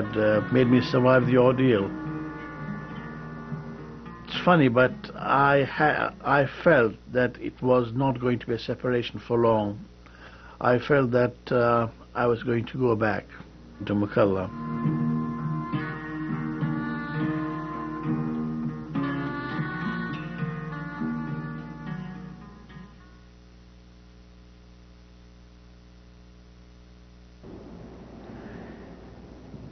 had made me survive the ordeal. It's funny, but I felt that it was not going to be a separation for long. I felt that I was going to go back to Makalla.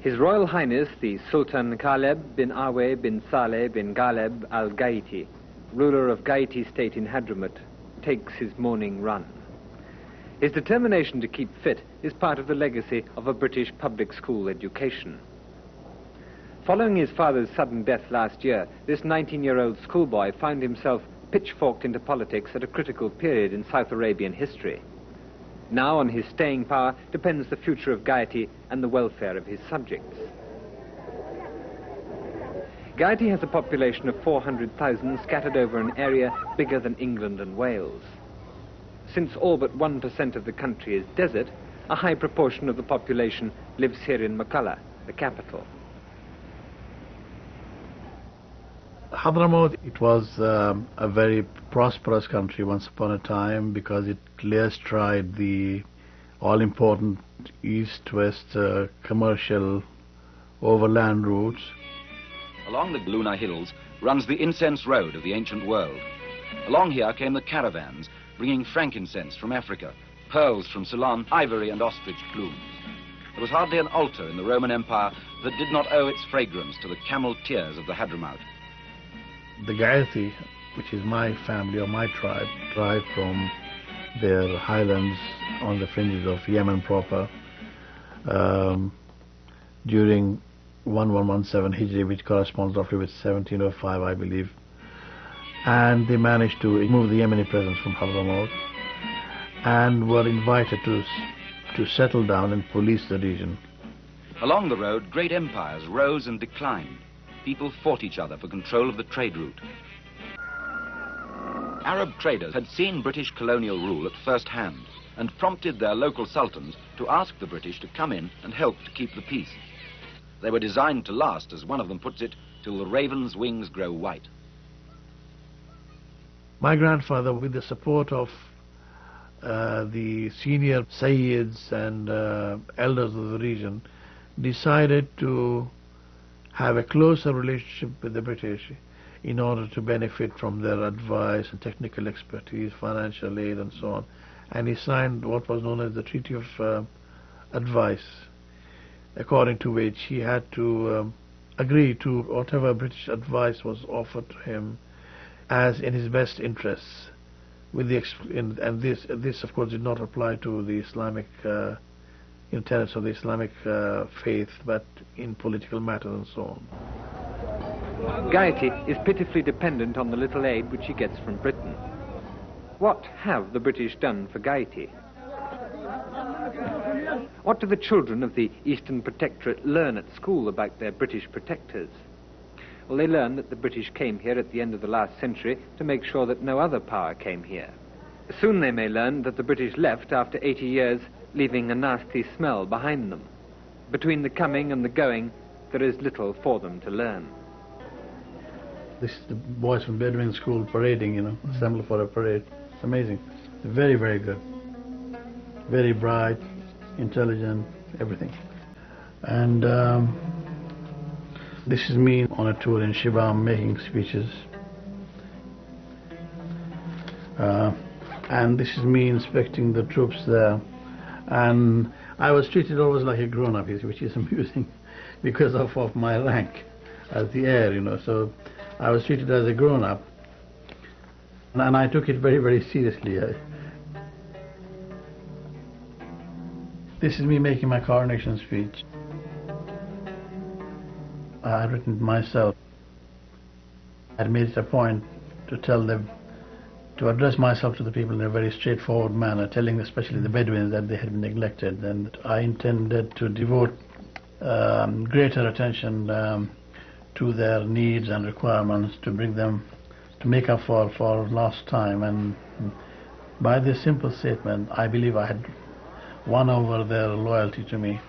His Royal Highness the Sultan Kaleb bin Awe bin Saleh bin Galeb al-Qa'iti, ruler of Qa'iti state in Hadramut, takes his morning run. His determination to keep fit is part of the legacy of a British public school education. Following his father's sudden death last year, this 19-year-old schoolboy found himself pitchforked into politics at a critical period in South Arabian history. Now on his staying power depends the future of Qa'iti and the welfare of his subjects. Qa'iti has a population of 400,000 scattered over an area bigger than England and Wales. Since all but 1% of the country is desert, a high proportion of the population lives here in Makalla, the capital. Hadhramaut, it was a very prosperous country once upon a time because it lay astride the all-important east-west commercial overland routes. Along the Luna Hills runs the incense road of the ancient world. Along here came the caravans bringing frankincense from Africa, pearls from Ceylon, ivory and ostrich plumes. There was hardly an altar in the Roman Empire that did not owe its fragrance to the camel tears of the Hadhramaut. The Qa'yiti, which is my family or my tribe, from their highlands on the fringes of Yemen proper during 1117 Hijri, which corresponds roughly with 1705, I believe. And they managed to remove the Yemeni presence from Hadhramaut and were invited to settle down and police the region. Along the road, great empires rose and declined. People fought each other for control of the trade route. Arab traders had seen British colonial rule at first hand and prompted their local sultans to ask the British to come in and help to keep the peace. They were designed to last, as one of them puts it, till the raven's wings grow white. My grandfather, with the support of the senior Sayyids and elders of the region, decided to have a closer relationship with the British in order to benefit from their advice and technical expertise, financial aid and so on. And he signed what was known as the Treaty of Advice, according to which he had to agree to whatever British advice was offered to him as in his best interests. With the and this of course did not apply to the Islamic tenets of the Islamic faith, but in political matters and so on. Qa'iti is pitifully dependent on the little aid which he gets from Britain. What have the British done for Qa'iti? What do the children of the Eastern Protectorate learn at school about their British protectors? Well, they learn that the British came here at the end of the last century to make sure that no other power came here. Soon they may learn that the British left after 80 years, leaving a nasty smell behind them. Between the coming and the going, there is little for them to learn. This is the boys from Bedouin school parading, assemble for a parade. It's amazing. Very, very good. Very bright, intelligent, everything. And this is me on a tour in Shibam making speeches. And this is me inspecting the troops there. And I was treated always like a grown-up, which is amusing because of my rank as the heir, So I was treated as a grown-up. And I took it very, very seriously. This is me making my coronation speech. I had written it myself. I had made it a point to tell them, to address myself to the people in a very straightforward manner, telling especially the Bedouins that they had been neglected, and I intended to devote greater attention to their needs and requirements, to bring them, to make up for lost time. And by this simple statement, I believe I had won over their loyalty to me.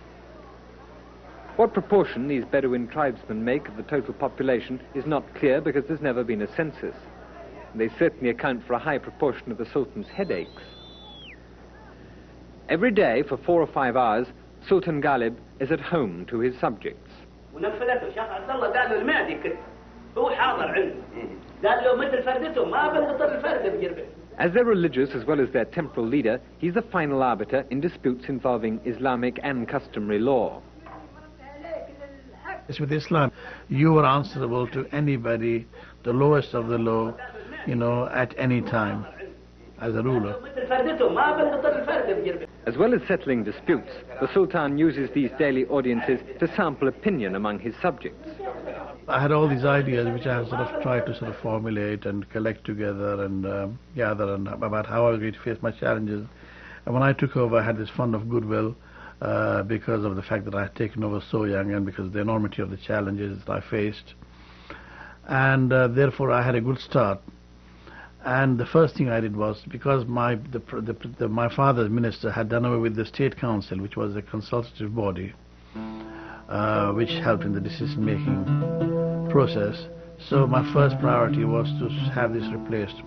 What proportion these Bedouin tribesmen make of the total population is not clear because there's never been a census. They certainly account for a high proportion of the Sultan's headaches. Every day for 4 or 5 hours, Sultan Ghalib is at home to his subjects. As their religious as well as their temporal leader, he's the final arbiter in disputes involving Islamic and customary law. With Islam, you were answerable to anybody, the lowest of the low, at any time, as a ruler. As well as settling disputes, the Sultan uses these daily audiences to sample opinion among his subjects. I had all these ideas which I have tried to formulate and collect together and gather about how I was going to face my challenges. And when I took over, I had this fund of goodwill because of the fact that I had taken over so young and because of the enormity of the challenges that I faced. And therefore I had a good start. And the first thing I did was, because my father's minister had done away with the State Council, which was a consultative body, which helped in the decision-making process. So my first priority was to have this replaced.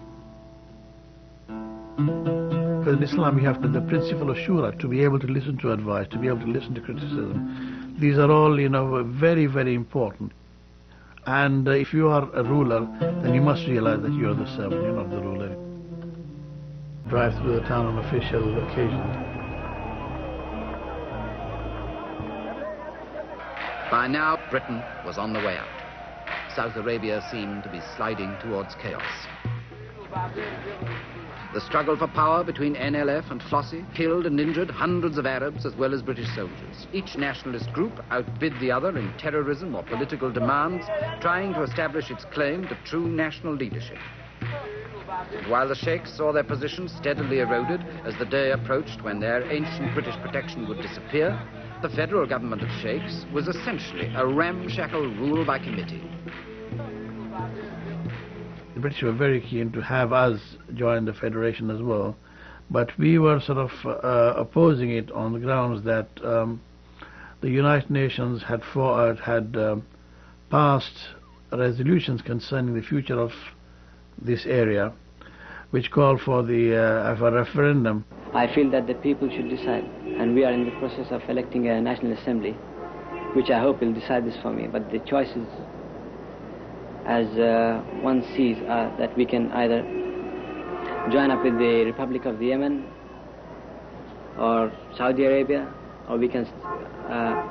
Because in Islam you have the principle of shura, to be able to listen to advice, to be able to listen to criticism. These are all, very, very important. And if you are a ruler, then you must realize that you are the servant, you're not the ruler. Drive through the town on official occasions. By now, Britain was on the way out. South Arabia seemed to be sliding towards chaos. The struggle for power between NLF and Flossie killed and injured hundreds of Arabs as well as British soldiers. Each nationalist group outbid the other in terrorism or political demands, trying to establish its claim to true national leadership. And while the sheikhs saw their positions steadily eroded as the day approached when their ancient British protection would disappear, the federal government of sheikhs was essentially a ramshackle rule by committee. The British were very keen to have us join the Federation as well, but we were opposing it on the grounds that the United Nations had passed resolutions concerning the future of this area, which called for a referendum. I feel that the people should decide, and we are in the process of electing a National Assembly, which I hope will decide this for me. But the choices, as one sees, are that we can either join up with the Republic of the Yemen or Saudi Arabia, or we can,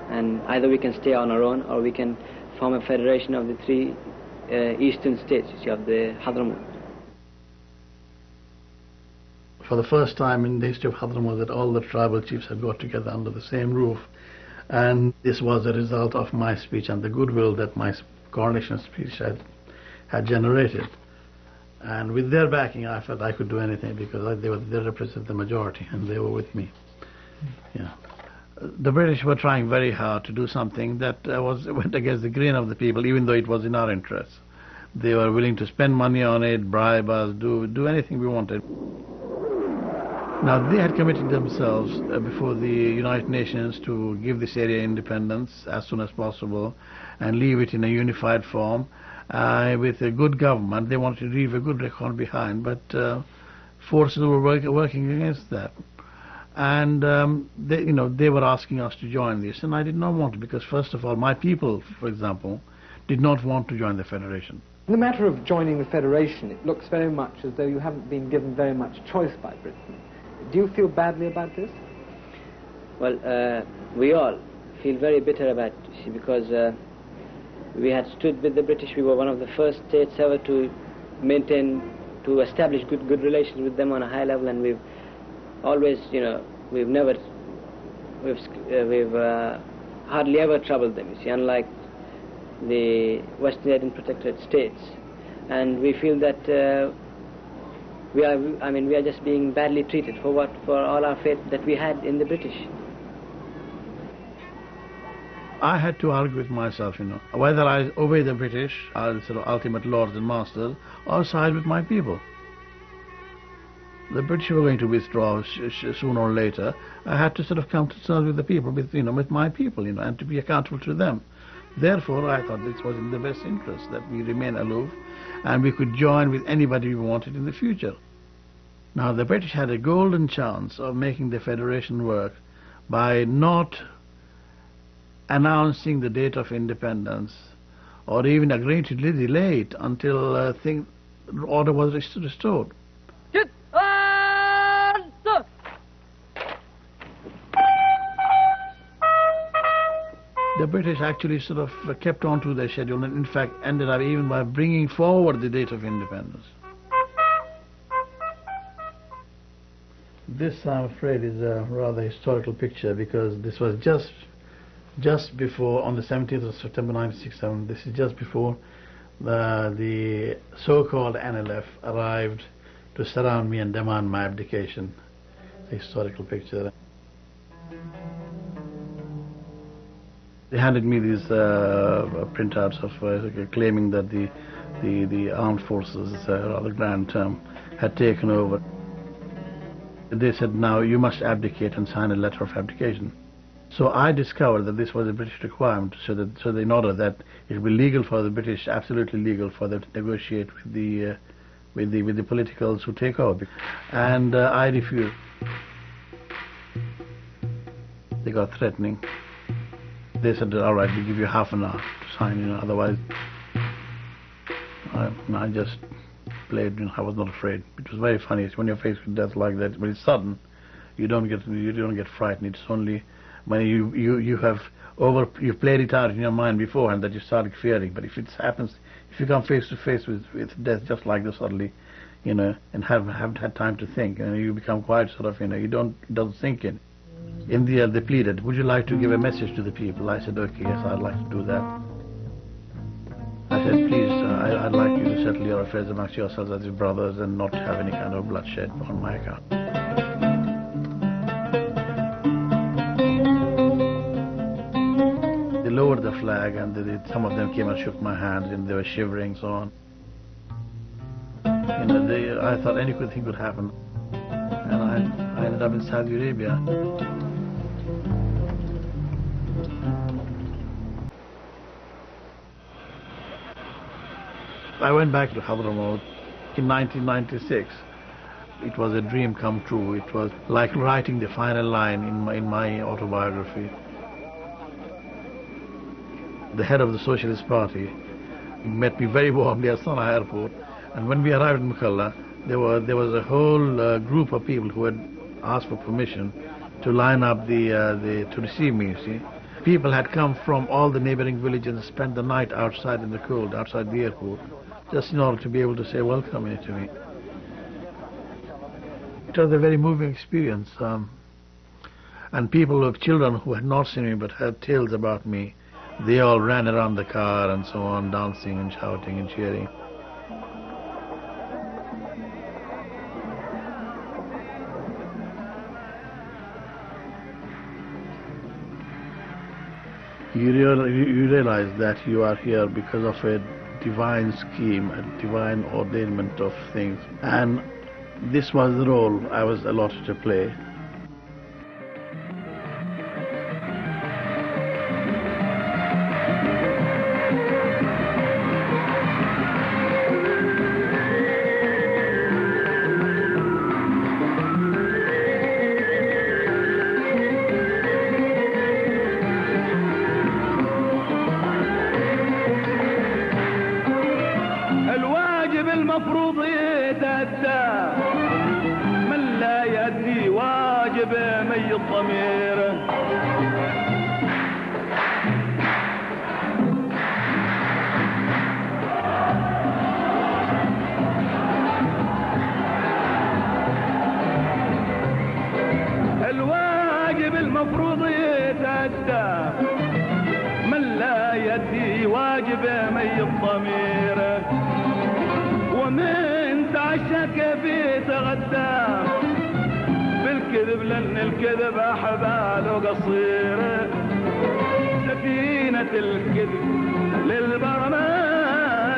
and either we can stay on our own, or we can form a federation of the 3 eastern states, of the Hadhramaut. For the first time in the history of Hadhramaut, that all the tribal chiefs had got together under the same roof, and this was a result of my speech and the goodwill that my coronation speech had generated. And with their backing, I felt I could do anything, because they represent the majority and they were with me. Yeah. The British were trying very hard to do something that went against the grain of the people, even though it was in our interests. They were willing to spend money on it, bribe us, do anything we wanted. Now, they had committed themselves before the United Nations to give this area independence as soon as possible and leave it in a unified form with a good government. They wanted to leave a good record behind, but forces were working against that. And they were asking us to join this, and I did not want to, because first of all, my people, for example, did not want to join the Federation. In the matter of joining the Federation, it looks very much as though you haven't been given very much choice by Britain. Do you feel badly about this? Well, we all feel very bitter about it, because we had stood with the British. We were one of the first states ever to establish good relations with them on a high level, and we've always, we've hardly ever troubled them, you see, unlike the Western Indian Protectorate states. And we feel that we are just being badly treated for all our faith that we had in the British. I had to argue with myself, whether I obey the British, as ultimate lords and masters, or side with my people. the British were going to withdraw sooner or later. I had to sort of come to terms with the people, with my people, and to be accountable to them. Therefore, I thought this was in the best interest that we remain aloof and we could join with anybody we wanted in the future. Now, the British had a golden chance of making the Federation work by not announcing the date of independence or even agreeing to delay it until order was restored. The British actually sort of kept on to their schedule and in fact ended up even by bringing forward the date of independence. This, I'm afraid, is a rather historical picture because this was just before, on the 17th of September 1967, this is just before the so-called NLF arrived to surround me and demand my abdication. It's a historical picture. They handed me these printouts of claiming that the armed forces, rather grand term, had taken over. They said, now you must abdicate and sign a letter of abdication. So I discovered that this was a British requirement, so in order that it would be legal for the British, absolutely legal for them to negotiate with the politicals who take over. And I refused. They got threatening. They said, all right, we'll give you half an hour to sign, otherwise I just played, I was not afraid. It was very funny. It's when you're faced with death like that, when it's sudden, you don't get frightened. It's only when you've played it out in your mind beforehand that you started fearing. But if it happens, if you come face to face with death just like this suddenly, and haven't had time to think, you become quite sort of, it doesn't sink in. In the end, they pleaded, would you like to give a message to the people? I said, okay, yes, I'd like to do that. I said, please, I'd like you to settle your affairs amongst yourselves as your brothers and not have any kind of bloodshed on my account. They lowered the flag and some of them came and shook my hand and they were shivering, so on. I thought any good thing could happen. And I ended up in Saudi Arabia. I went back to Hadhramaut in 1996. It was a dream come true. It was like writing the final line in my autobiography. The head of the Socialist Party met me very warmly at Sana'a airport, and when we arrived in Makalla, there was a whole group of people who had asked for permission to line up to receive me, you see. People had come from all the neighboring villages and spent the night outside in the cold, outside the airport, just in order to be able to say welcome to me. It was a very moving experience. And people with children who had not seen me but heard tales about me, they all ran around the car and so on, dancing and shouting and cheering. You realize that you are here because of a divine scheme, a divine ordainment of things. And this was the role I was allotted to play. للبرمات.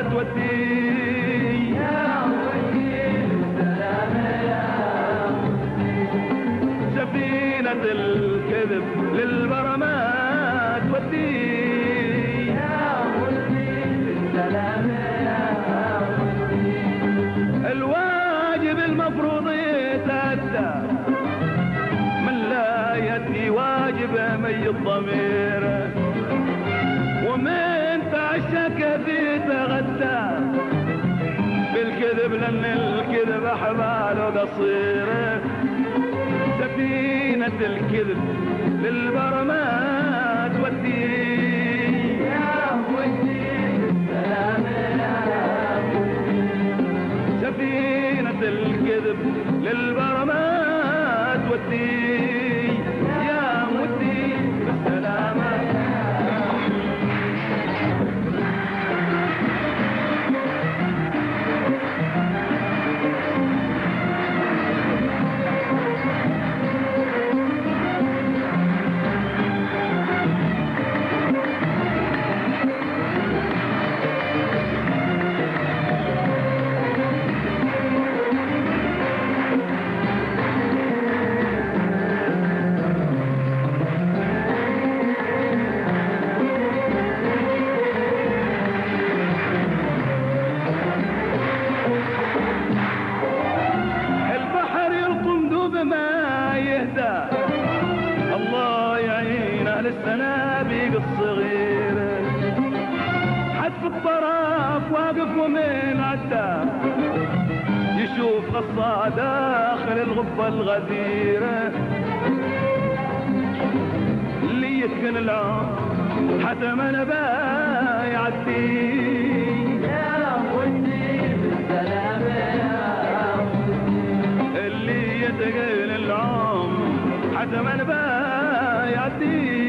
19 ودي يا ودي السلام يا الكذب للبرمات ودي يا ودي بالسلام يا ودي. الواجب المفروض يتأدى من لا يدي واجبه مي الضمير، ومن تعشك في تغدى بالكذب لأن الكذب أحباله قصيرة. سفينة الكذب للبرمات ودي يا ودي بالسلام يا ودي. سفينة الكذب للبرمات ودي يا ودي بالسلام. الله يعين أهل السنابيق الصغيرة، حد في الطرف واقف ومن عدى يشوف قصة داخل الغبة الغديرة. اللي يسكن العمر حتى ما نبا يعدي يا ودي بالسلام يا ودي. اللي يتقل العمر حتى ما نبا يعدي